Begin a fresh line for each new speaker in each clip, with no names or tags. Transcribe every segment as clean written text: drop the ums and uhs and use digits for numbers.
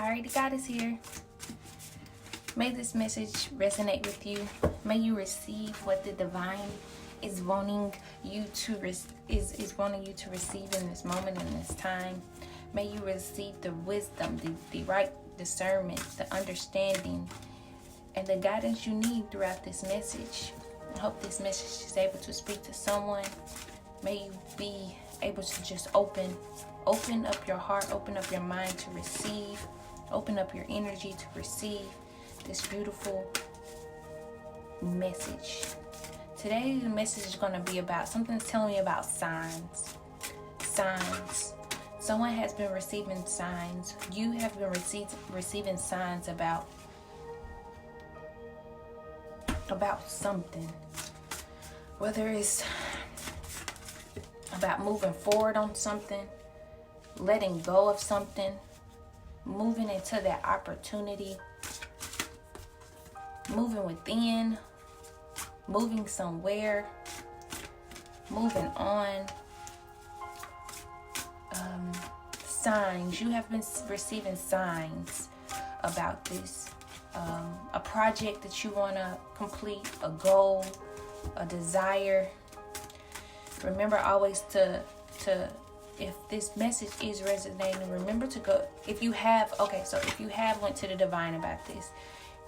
Alrighty, God is here. May this message resonate with you. May you receive what the divine is wanting you to wanting you to receive in this moment, in this time. May you receive the wisdom, the right discernment, the understanding, and the guidance you need throughout this message. I hope this message is able to speak to someone. May you be able to just open up your heart, open up your mind to receive, open up your energy to receive this beautiful message. Today, the message is going to be about something that's telling me about signs. Signs. Someone has been receiving signs. You have been receiving signs about something. Whether it's about moving forward on something, letting go of something, moving into that opportunity, moving within, moving somewhere, moving on. Signs. You have been receiving signs about this. A project that you want to complete, a goal, a desire. Remember always to if this message is resonating, remember to go, if you have went to the divine about this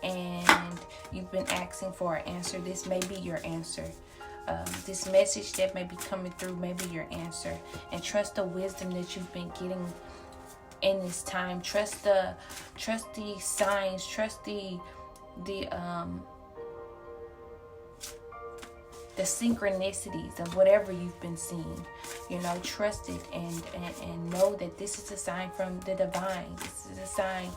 and you've been asking for an answer, this may be your answer. This message that may be coming through may be your answer. And trust the wisdom that you've been getting in this time. Trust the signs, trust the synchronicities of whatever you've been seeing. Trust it and know that this is a sign from the divine. This is a sign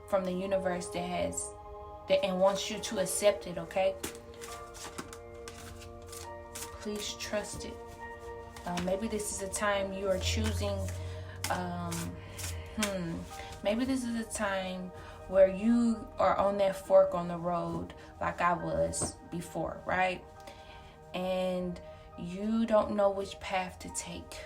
from the universe and wants you to accept it, okay? Please trust it. Maybe this is a time you are choosing. Maybe this is a time where you are on that fork on the road like I was before, right? And you don't know which path to take.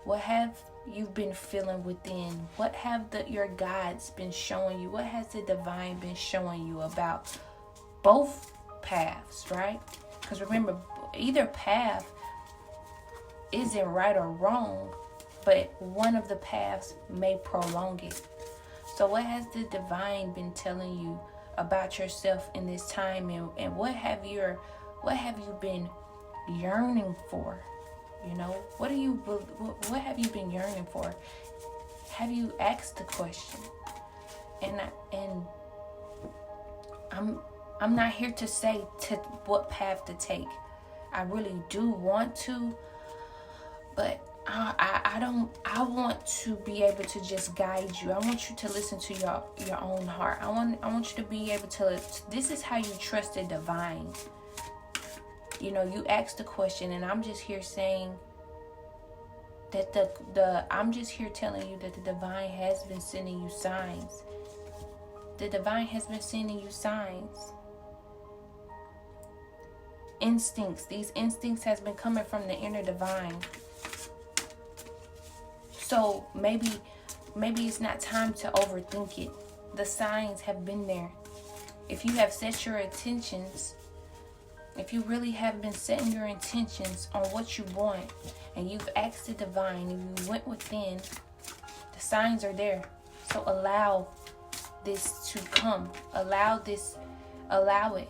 What have you been feeling within? What have your guides been showing you? What has the divine been showing you about both paths, right? Because remember, either path isn't right or wrong, but one of the paths may prolong it. So what has the divine been telling you about yourself in this time, and what have you been yearning for? What have you been yearning for? Have you asked the question? And I'm not here to say what path to take. I really do want to, but I want to be able to just guide you. I want you to listen to your own heart. I want you to be able to. This is how you trust the divine. You ask the question, and I'm just here saying that I'm just here telling you that the divine has been sending you signs. The divine has been sending you signs. Instincts. These instincts has been coming from the inner divine. So maybe it's not time to overthink it. The signs have been there. If you have set your intentions, if you really have been setting your intentions on what you want, and you've asked the divine, and you went within, the signs are there. So allow this to come. Allow it.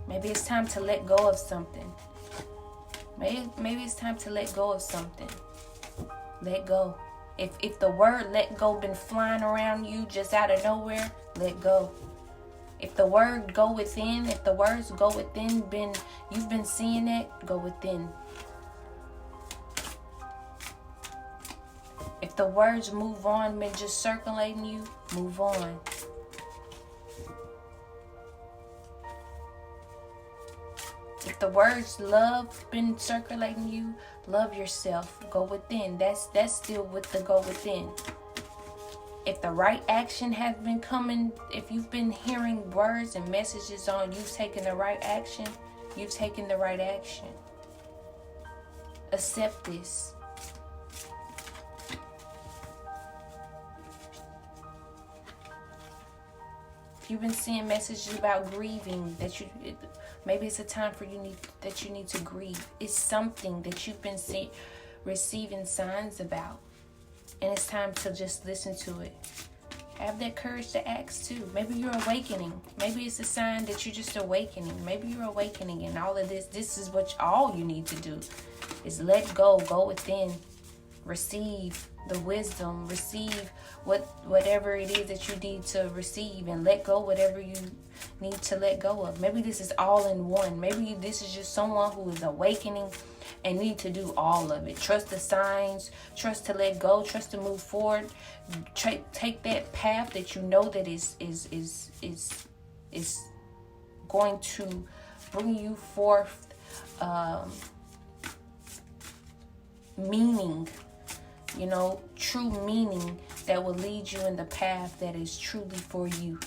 Maybe it's time to let go of something. Maybe it's time to let go of something. Let go. If the word let go been flying around you just out of nowhere, let go. If the word go within, if the words go within you've been seeing it, go within. If the words move on been just circulating you, move on. If the words love been circulating you, love yourself. Go within. That's still with the go within. If the right action has been coming, if you've been hearing words and messages on you taking the right action, You've taken the right action. Accept this. If you've been seeing messages about grieving, maybe it's a time for you need to grieve. It's something that you've been receiving signs about, and it's time to just listen to it. Have that courage to ask too. Maybe you're awakening. Maybe it's a sign that you're just awakening. Maybe you're awakening, and all of this is what all you need to do is let go within, receive the wisdom, receive whatever it is that you need to receive, and let go whatever you need to let go of. Maybe this is all in one. Maybe this is just someone who is awakening and need to do all of it. Trust the signs, trust to let go, trust to move forward. Take that path that you know that is going to bring you forth meaning, true meaning that will lead you in the path that is truly for you.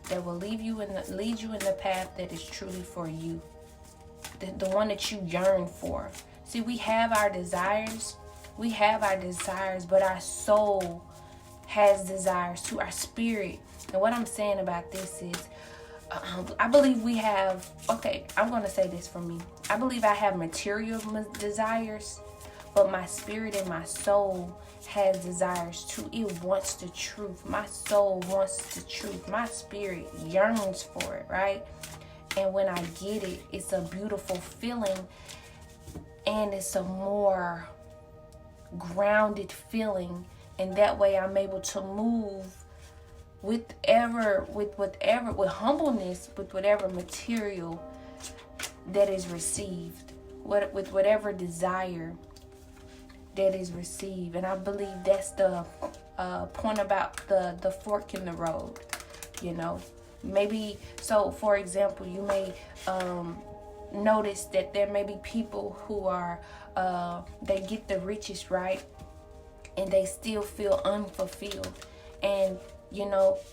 That will lead you in the path that is truly for you. The one that you yearn for. See, we have our desires. But our soul has desires too. Our spirit. And what I'm saying about this is, I believe we have, I'm going to say this for me. I believe I have material desires, but my spirit and my soul has desires too. It wants the truth. My soul wants the truth. My spirit yearns for it, right? And when I get it, it's a beautiful feeling, and it's a more grounded feeling. And that way I'm able to move with humbleness, with whatever material that is received, with whatever desire that is received. And I believe that's the point about the fork in the road, Maybe, so for example, you may notice that there may be people who are, they get the riches, right? And they still feel unfulfilled. And,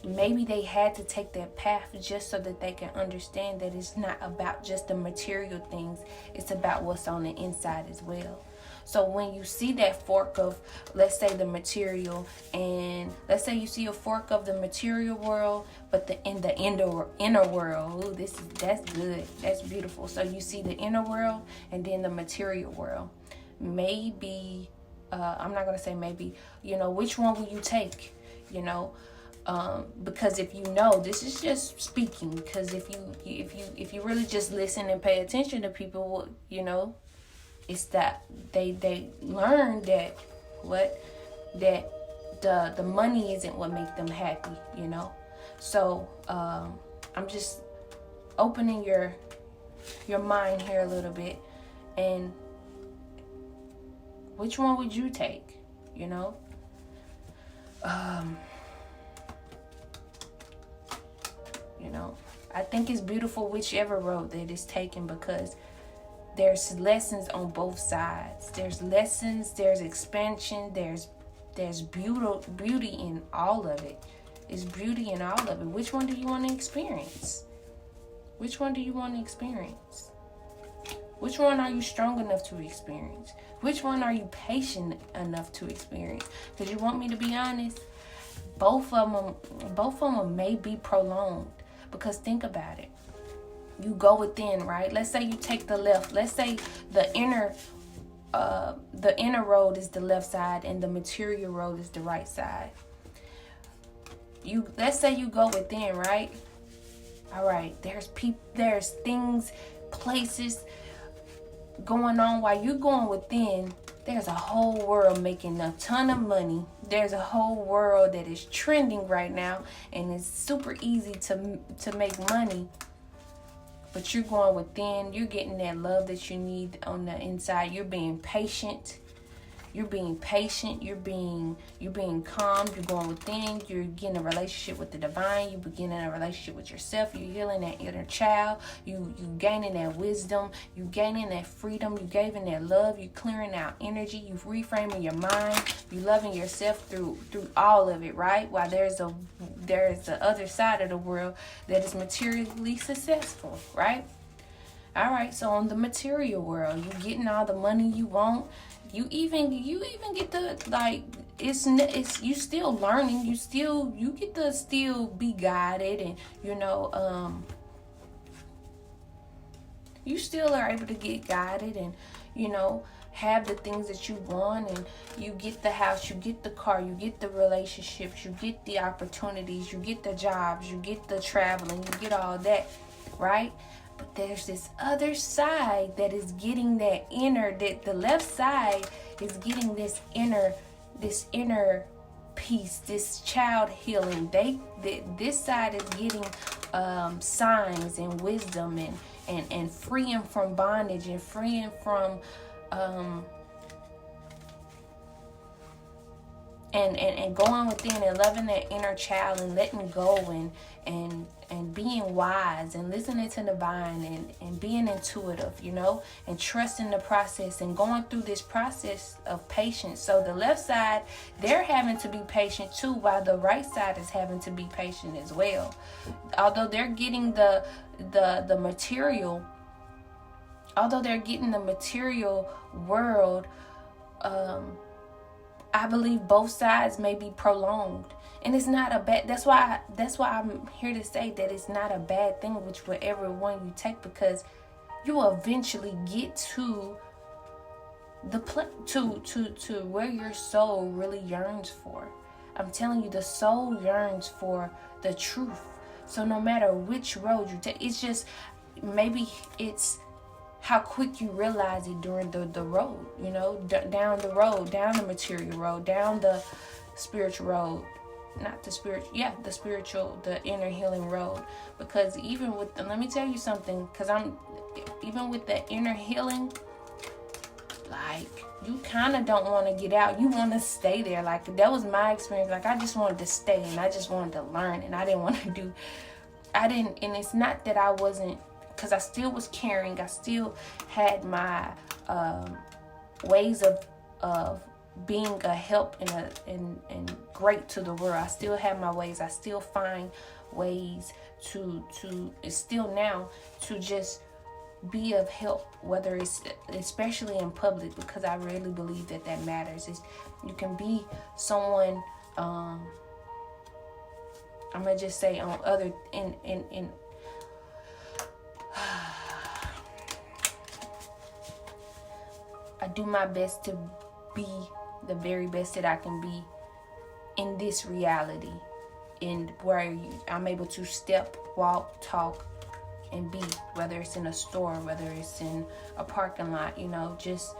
maybe they had to take that path just so that they can understand that it's not about just the material things. It's about what's on the inside as well. So when you see that fork of, let's say, the material, and let's say you see a fork of the material world, but in the inner world, that's good, that's beautiful. So you see the inner world and then the material world. Maybe, I'm not gonna say maybe, which one will you take? Because if this is just speaking. Because if you really just listen and pay attention to people, it's that they learn that the money isn't what makes them happy, So I'm just opening your mind here a little bit, and which one would you take? I think it's beautiful whichever road that is taken, because there's lessons on both sides. There's lessons, there's expansion, there's beauty in all of it. It's beauty in all of it. Which one do you want to experience? Which one do you want to experience? Which one are you strong enough to experience? Which one are you patient enough to experience? Because you want me to be honest, both of them may be prolonged. Because think about it. You go within, right? Let's say you take the left. Let's say the inner road is the left side and the material road is the right side. Let's say you go within, right? All right. There's things, places going on while you're going within. There's a whole world making a ton of money. There's a whole world that is trending right now, and it's super easy to make money. But you're going within. You're getting that love that you need on the inside. You're being patient. You're being patient. You're being calm. You're going within. You're getting a relationship with the divine. You're beginning a relationship with yourself. You're healing that inner child. You gaining that wisdom. You gaining that freedom. You gaining that love. You clearing out energy. You reframing your mind. You loving yourself through all of it, right? While there's the other side of the world that is materially successful, right? All right, so on the material world, you getting all the money you want. You even get to, like, it's you still learning. You get to still be guided, and you still are able to get guided, and have the things that you want, and you get the house, you get the car, you get the relationships, you get the opportunities, you get the jobs, you get the traveling, you get all that, right? But there's this other side that is getting that inner, that the left side is getting this inner peace, this child healing. This side is getting signs and wisdom, and freeing from bondage, and freeing from and going within and loving that inner child, and letting go, and being wise, and listening to the divine, and being intuitive, and trusting the process, and going through this process of patience. So the left side, they're having to be patient too, while the right side is having to be patient as well. Although they're getting the material, world, I believe both sides may be prolonged, and it's not a bad. That's why I'm here to say that it's not a bad thing, whichever one you take, because you will eventually get to to where your soul really yearns for. I'm telling you, the soul yearns for the truth. So no matter which road you take, it's just, maybe it's how quick you realize it during the road, down the road, down the material road, down the spiritual road, the inner healing road. Because even with let me tell you something, because even with the inner healing, like, you kind of don't want to get out. You want to stay there. Like, that was my experience. Like, I just wanted to stay, and I just wanted to learn, and and it's not that I wasn't, because I still was caring. I still had my ways of being a help and great to the world. I still have my ways. I still find ways to still now to just be of help, whether it's especially in public, because I really believe that matters. You can be someone. I'm gonna just say on other in I do my best to be the very best that I can be in this reality, in where I'm able to step, walk, talk, and be, whether it's in a store, whether it's in a parking lot, just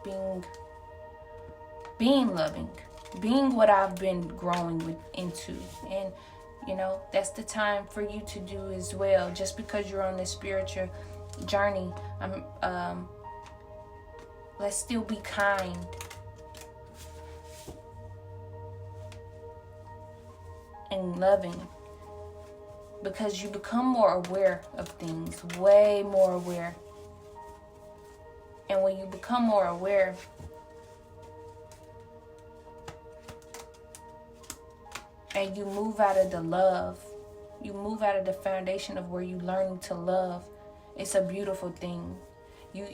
being loving, being what I've been growing into. And that's the time for you to do as well. Just because you're on this spiritual journey, let's still be kind. And loving, because you become more aware of things, way more aware. And when you become more aware, and you move out of the love, you move out of the foundation of where you learning to love, it's a beautiful thing. You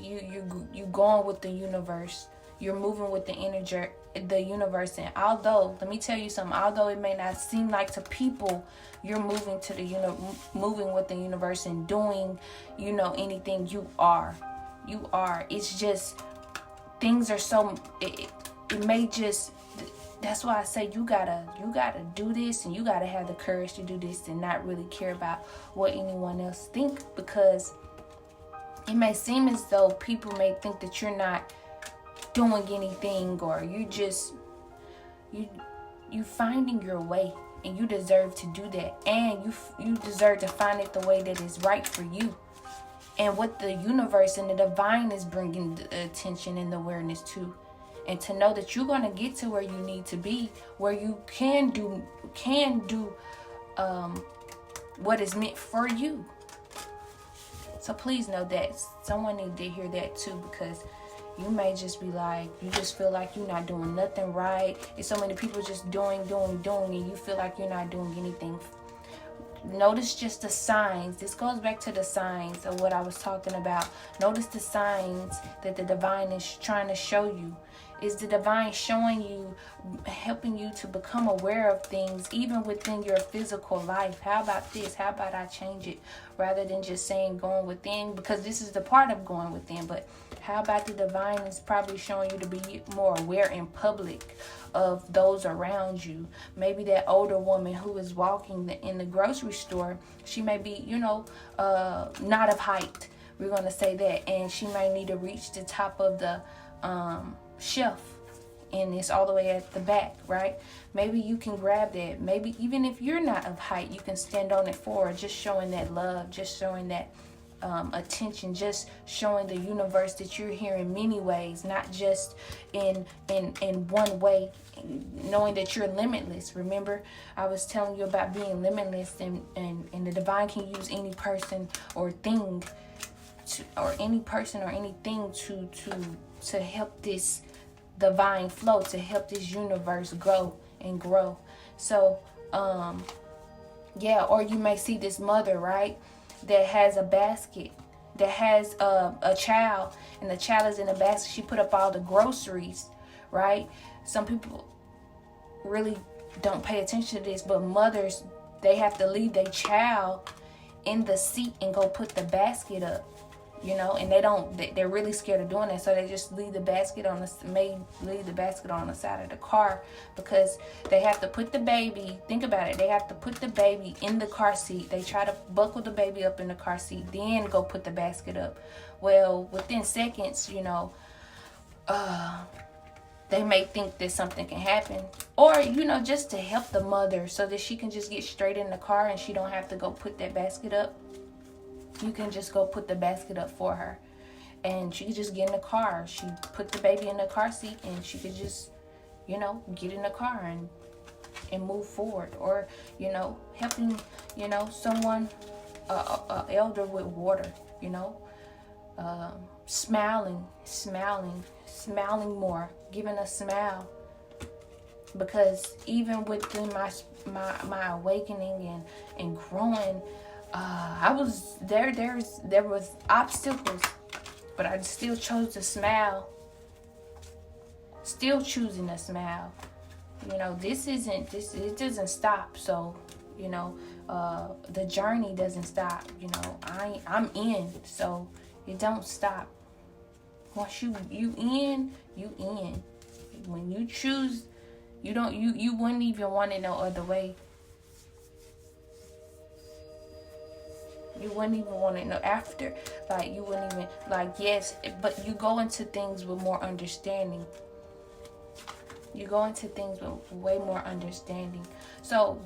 going with the universe. You're moving with the energy, the universe. And although, let me tell you something, although it may not seem like to people, you're moving to moving with the universe and doing, anything. You are. It's just, things are so, it may just, that's why I say you gotta do this, and you gotta have the courage to do this, and not really care about what anyone else think, because it may seem as though people may think that you're not doing anything, or you finding your way, and you deserve to do that, and you deserve to find it the way that is right for you. and what the universe and the divine is bringing the attention and the awareness to. And to know that you're going to get to where you need to be, where you can do what is meant for you. So please know that someone need to hear that too, because you may just be like, you just feel like you're not doing nothing right. There's so many people just doing, and you feel like you're not doing anything. Notice just the signs. This goes back to the signs of what I was talking about. Notice the signs that the divine is trying to show you. Is the divine showing you, helping you to become aware of things even within your physical life? How about this? How about I change it? Rather than just saying going within, because this is the part of going within. But how about the divine is probably showing you to be more aware in public of those around you? Maybe that older woman who is walking in the grocery store, she may be, not of height. We're going to say that. And she may need to reach the top of the shelf, and it's all the way at the back, right? Maybe you can grab that. Maybe even if you're not of height, you can stand on it for her, just showing that love, just showing that attention, just showing the universe that you're here in many ways, not just in one way, knowing that you're limitless. Remember, I was telling you about being limitless, and the divine can use any person or thing or anything to help this divine flow, to help this universe grow and grow. So or you may see this mother, right, that has a basket, that has a child, and the child is in a basket. She put up all the groceries, right? Some people really don't pay attention to this, but mothers, they have to leave their child in the seat and go put the basket up, and they're really scared of doing that, so they just leave the basket on the side of the car, because they have to put the baby, think about it, they have to put the baby in the car seat. They try to buckle the baby up in the car seat, then go put the basket up. Well, within seconds, they may think that something can happen, or just to help the mother so that she can just get straight in the car and she don't have to go put that basket up. You can just go put the basket up for her, and she could just get in the car. She put the baby in the car seat, and she could just, get in the car and move forward. Or, helping, someone, elder with water, smiling more, giving a smile. Because even within my awakening and growing, I was there was obstacles, but I still chose to smile. Still choosing to smile. It doesn't stop. So, the journey doesn't stop. I'm in, so it don't stop. Once you in. When you choose, you wouldn't even want it no other way. You wouldn't even want it no after. Like, you wouldn't even, yes, but you go into things with more understanding. You go into things with way more understanding. So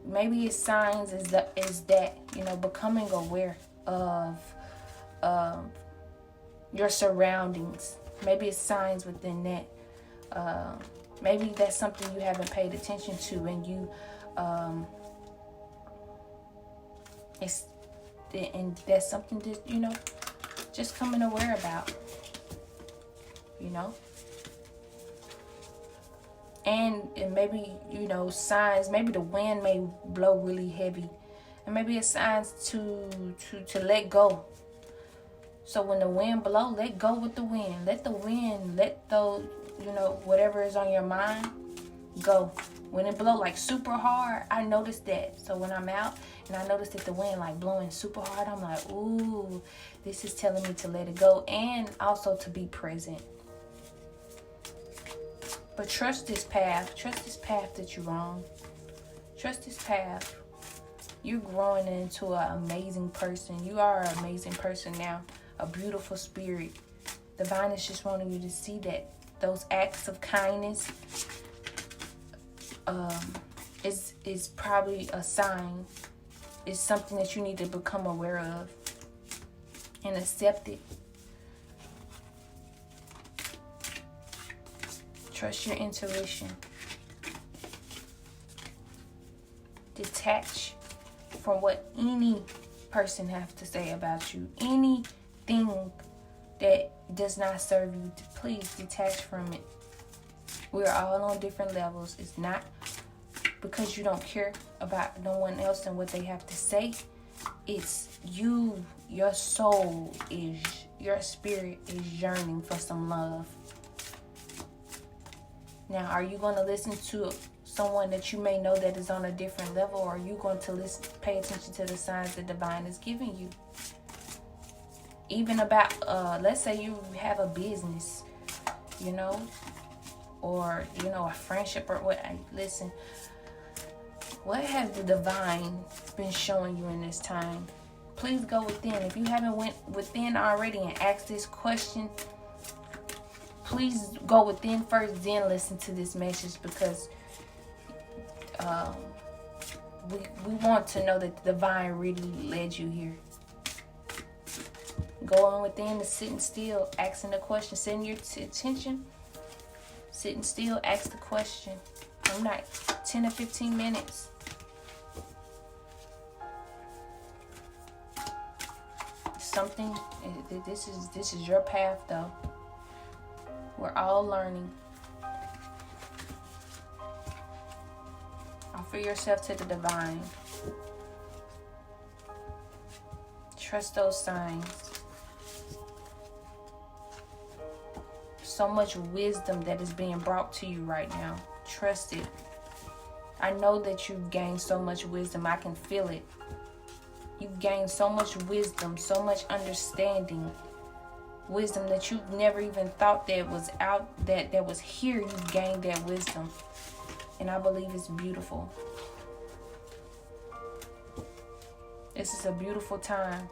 maybe it's signs is that becoming aware of your surroundings. Maybe it's signs within that. Maybe that's something you haven't paid attention to, and you and that's something that just coming aware about, and maybe signs. Maybe the wind may blow really heavy, and maybe it's signs to let go. So when the wind blow, let go with the wind. Let the wind, let those whatever is on your mind go. When it blow super hard, I noticed that. So when I'm out and I notice that the wind blowing super hard, I'm like, ooh, this is telling me to let it go, and also to be present. But trust this path. Trust this path that you're on. Trust this path. You're growing into an amazing person. You are an amazing person now. A beautiful spirit. Divine is just wanting you to see that. Those acts of kindness is probably a sign. It's something that you need to become aware of. and accept it. Trust your intuition. Detach from what any person have to say about you. Anything that does not serve you, please detach from it. We're all on different levels. It's not because you don't care about no one else and what they have to say. It's you, your soul is, your spirit is yearning for some love. Now, are you going to listen to someone that you may know that is on a different level, or are you going to pay attention to the signs the divine is giving you? Even about, let's say you have a business, or, a friendship or what. Listen, what has the divine been showing you in this time? Please go within. If you haven't went within already and asked this question, please go within first, then listen to this message, because we want to know that the divine really led you here. Go on within to sitting still, asking the question, setting your attention, sitting still, ask the question. I'm not 10 or 15 minutes. Something, this is your path though. We're all learning. Offer yourself to the divine. Trust those signs. So much wisdom that is being brought to you right now. Trust it. I know that you've gained so much wisdom. I can feel it. You've gained so much wisdom, so much understanding. Wisdom that you never even thought that was out, that was here. You gained that wisdom, and I believe it's beautiful. This is a beautiful time.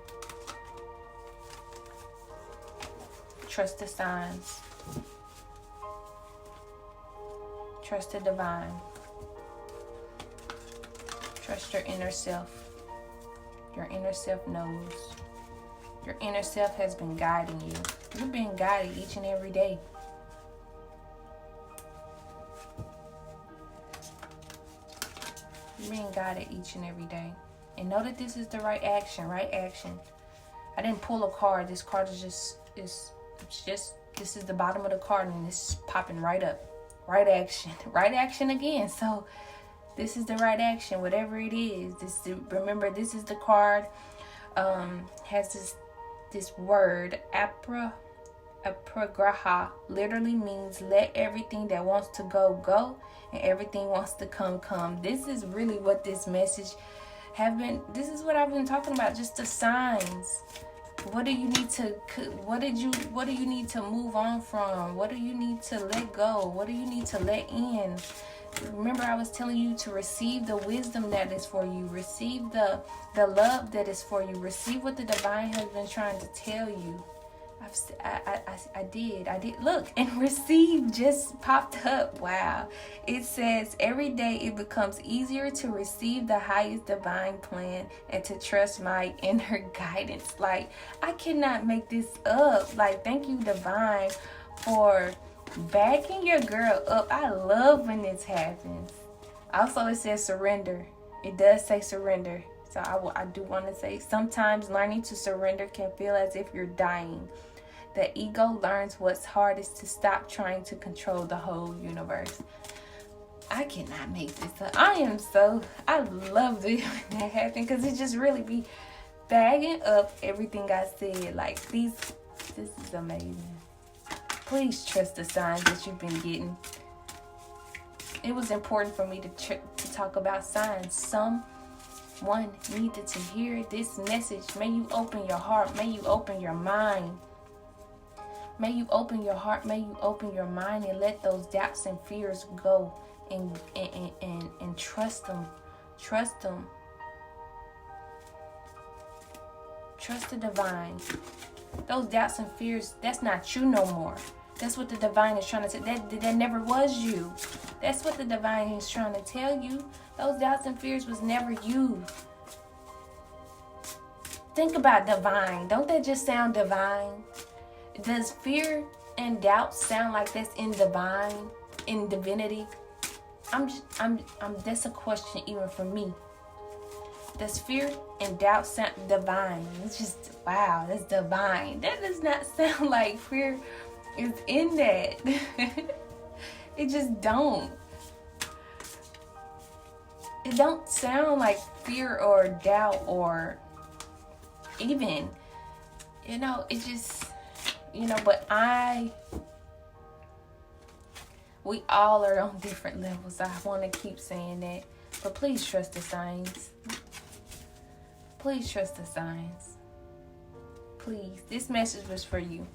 Trust the signs. Trust the divine. Trust your inner self. Your inner self knows. Your inner self has been guiding you. You're being guided each and every day. You're being guided each and every day. And know that this is the right action, right action. I didn't pull a card. This card is this is the bottom of the card, and this is popping right up. Right action. Right action again. So this is the right action, whatever it is. Remember, this is the card. Has this word, apragraha, literally means let everything that wants to go, go, and everything wants to come, come. This is really what this message this is what I've been talking about, just the signs. What do you need to move on from? What do you need to let go? What do you need to let in? Remember, I was telling you to receive the wisdom that is for you. Receive the love that is for you. Receive what the divine has been trying to tell you. I did. Look, and receive just popped up. Wow. It says, every day it becomes easier to receive the highest divine plan and to trust my inner guidance. Like, I cannot make this up. Like, thank you, divine, for backing your girl up. I love when this happens. Also, it says surrender. It does say surrender. So I do want to say, sometimes learning to surrender can feel as if you're dying. The ego learns what's hardest to stop trying to control the whole universe. I cannot make this up. I love it when that happens, because it just really be bagging up everything I said. Like, this is amazing. Please trust the signs that you've been getting. It was important for me to talk about signs. Someone needed to hear this message. May you open your heart. May you open your mind. May you open your heart. May you open your mind and let those doubts and fears go, and trust them. Trust them. Trust the divine. Those doubts and fears, that's not you no more. That's what the divine is trying to say. That never was you. That's what the divine is trying to tell you. Those doubts and fears was never you. think about divine. Don't that just sound divine? Does fear and doubt sound like that's in divinity? That's a question even for me. Does fear and doubt sound divine? It's just, wow, that's divine. That does not sound like fear is in that. It just don't. It don't sound like fear or doubt or even, it just, but we all are on different levels. I want to keep saying that. But please trust the signs. Please trust the signs. Please. This message was for you.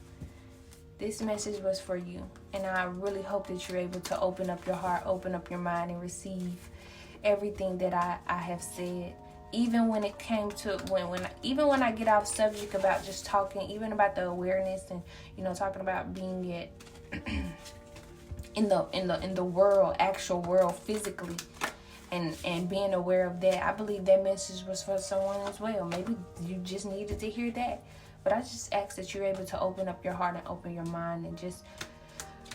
This message was for you. And I really hope that you're able to open up your heart, open up your mind, and receive everything that I have said. Even when it came to even when I get off subject about just talking, even about the awareness and talking about being at in the world, actual world, physically, and being aware of that. I believe that message was for someone as well. Maybe you just needed to hear that. But I just ask that you're able to open up your heart and open your mind and just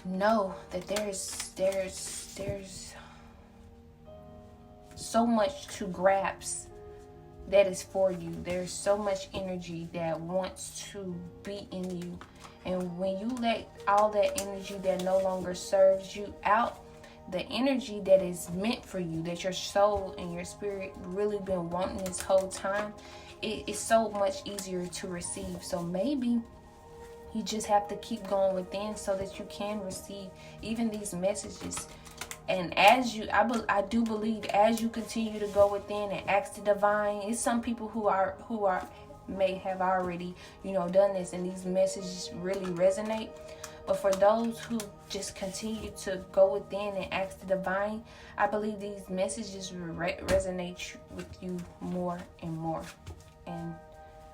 know that there's so much to grasp that is for you. There's so much energy that wants to be in you. And when you let all that energy that no longer serves you out, the energy that is meant for you, that your soul and your spirit really been wanting this whole time, it is so much easier to receive. So maybe you just have to keep going within so that you can receive even these messages. And I do believe as you continue to go within and ask the divine, it's some people who may have already, done this, and these messages really resonate. But for those who just continue to go within and ask the divine, I believe these messages will resonate with you more and more. And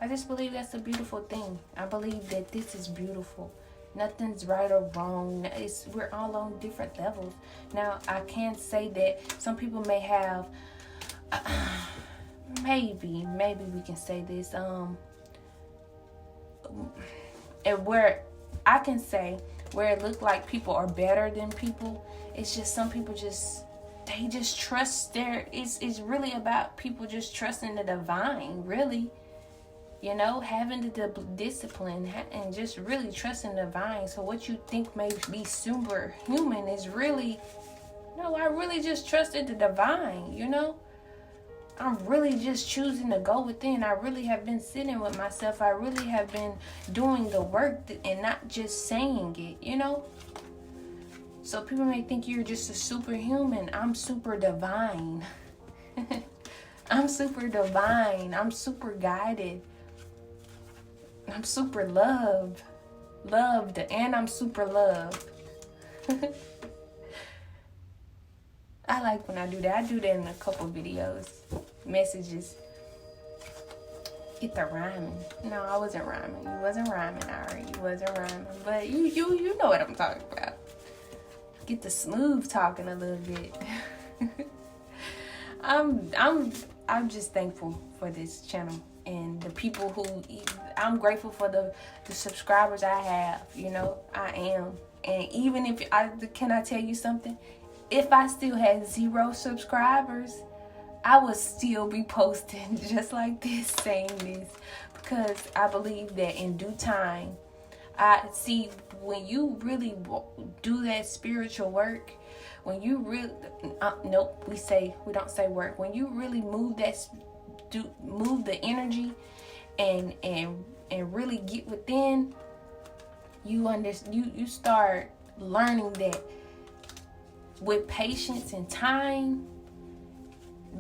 I just believe that's a beautiful thing. I believe that this is beautiful. Nothing's right or wrong. We're all on different levels. Now, I can say that some people may have, maybe we can say this, and where I can say where it looked like people are better than people, it's just some people they just trust it's really about people just trusting the divine, really. Having the discipline and just really trusting the divine. So what you think may be superhuman is really, no, I really just trusted the divine, I'm really just choosing to go within. I really have been sitting with myself. I really have been doing the work and not just saying it, So people may think you're just a superhuman. I'm super divine. I'm super divine. I'm super guided. I'm super loved, and I'm super loved. I like when I do that. I do that in a couple videos, messages. Get the rhyming. No, I wasn't rhyming. You wasn't rhyming, Ari. You wasn't rhyming. But you know what I'm talking about. Get the smooth talking a little bit. I'm just thankful for this channel and the people who. I'm grateful for the subscribers I have. I am. And even if can I tell you something? If I still had 0 subscribers, I would still be posting just like this, saying this, because I believe that in due time, I see when you really do that spiritual work, when you really, we don't say work. When you really move the energy and really get within, you start learning that with patience and time,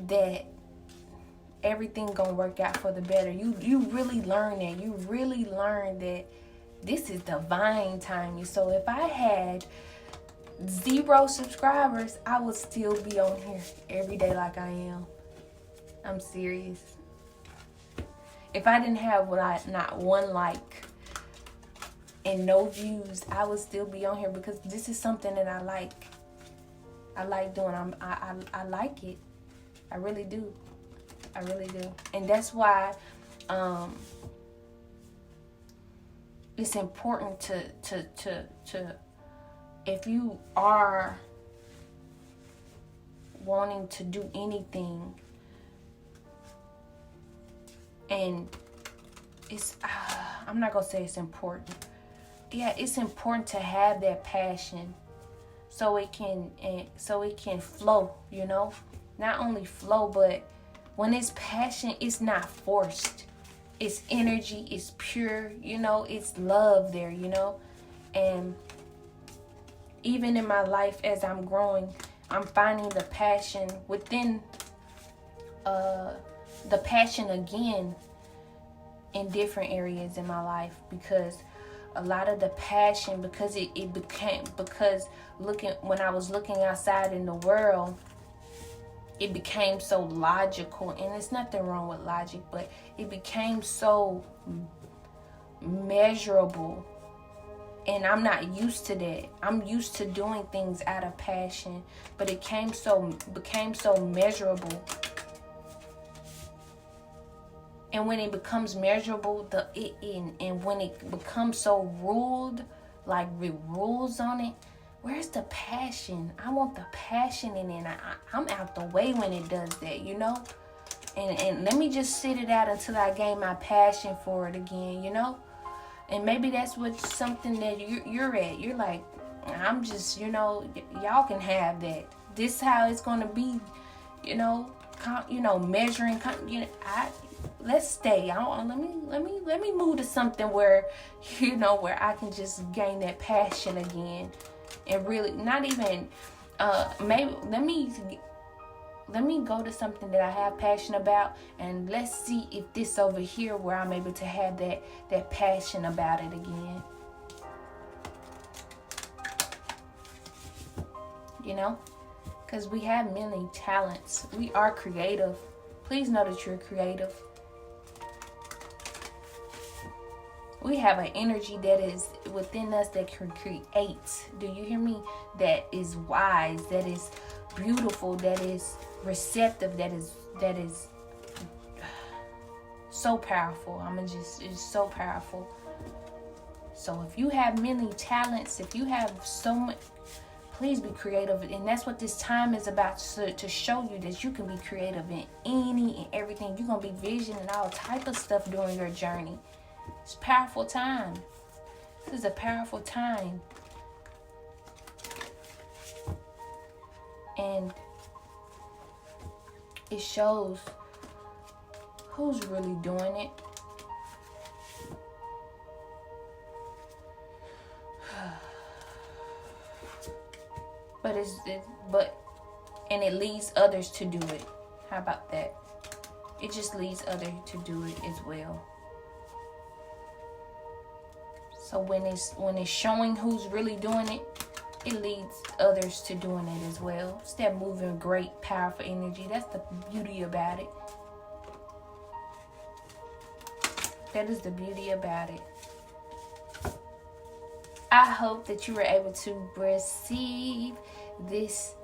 that everything gonna work out for the better. You really learn that. You really learn that this is divine timing. So if I had 0 subscribers, I would still be on here every day like I am. I'm serious. If I didn't have not 1 like and no views, I would still be on here, because this is something that I like. I like doing. I like it. I really do. And that's why it's important to if you are wanting to do anything, and it's I'm not gonna say it's important. Yeah, it's important to have that passion so it can flow, you know. Not only flow, but when it's passion, it's not forced. It's energy, it's pure, you know, it's love there, you know. And even in my life as I'm growing, I'm finding the passion within the passion again in different areas in my life, because a lot of the passion, because it became, because when I was looking outside in the world, it became so logical, and there's nothing wrong with logic, but it became so measurable, and I'm not used to that. I'm used to doing things out of passion, but it became so measurable. And when it becomes measurable, and when it becomes so ruled, like with rules on it, where's the passion? I want the passion in it. I'm out the way when it does that, you know? And let me just sit it out until I gain my passion for it again, you know? And maybe that's what something that you're at. You're like, I'm just, you know, y'all can have that. This is how it's going to be, you know, measuring, you know, let's stay. Let me move to something where, you know, where I can just gain that passion again, and really not even maybe let me go to something that I have passion about, and let's see if this over here where I'm able to have that passion about it again. You know, because we have many talents. We are creative. Please know that you're creative. We have an energy that is within us that can create. Do you hear me? That is wise, that is beautiful, that is receptive, that is so powerful. It's so powerful. So if you have many talents, if you have so much, please be creative. And that's what this time is about, to show you that you can be creative in any and everything. You're going to be visioning all type of stuff during your journey. It's a powerful time. This is a powerful time. And it shows who's really doing it. And it leads others to do it. How about that? It just leads others to do it as well. So when it's showing who's really doing it, it leads others to doing it as well. It's that moving, great, powerful energy. That's the beauty about it. That is the beauty about it. I hope that you were able to receive this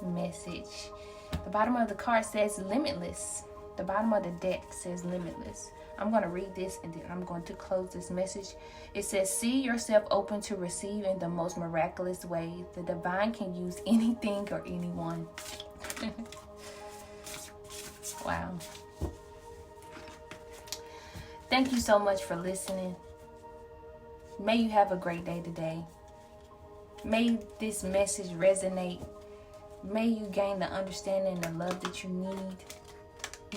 message. The bottom of the card says limitless. The bottom of the deck says limitless. I'm going to read this and then I'm going to close this message. It says, see yourself open to receive in the most miraculous way. The divine can use anything or anyone. Wow. Thank you so much for listening. May you have a great day today. May this message resonate. May you gain the understanding and the love that you need.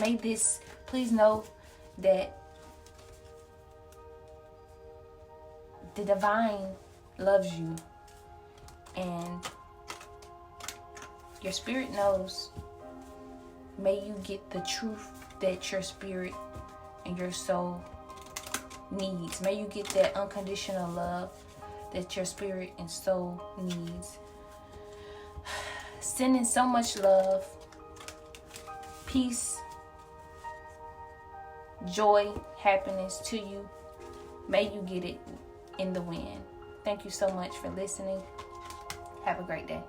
May this, please know that the divine loves you, and your spirit knows. May you get the truth that your spirit and your soul needs. May you get that unconditional love that your spirit and soul needs. Sending so much love, peace, joy, happiness to you. May you get it in the wind. Thank you so much for listening. Have a great day.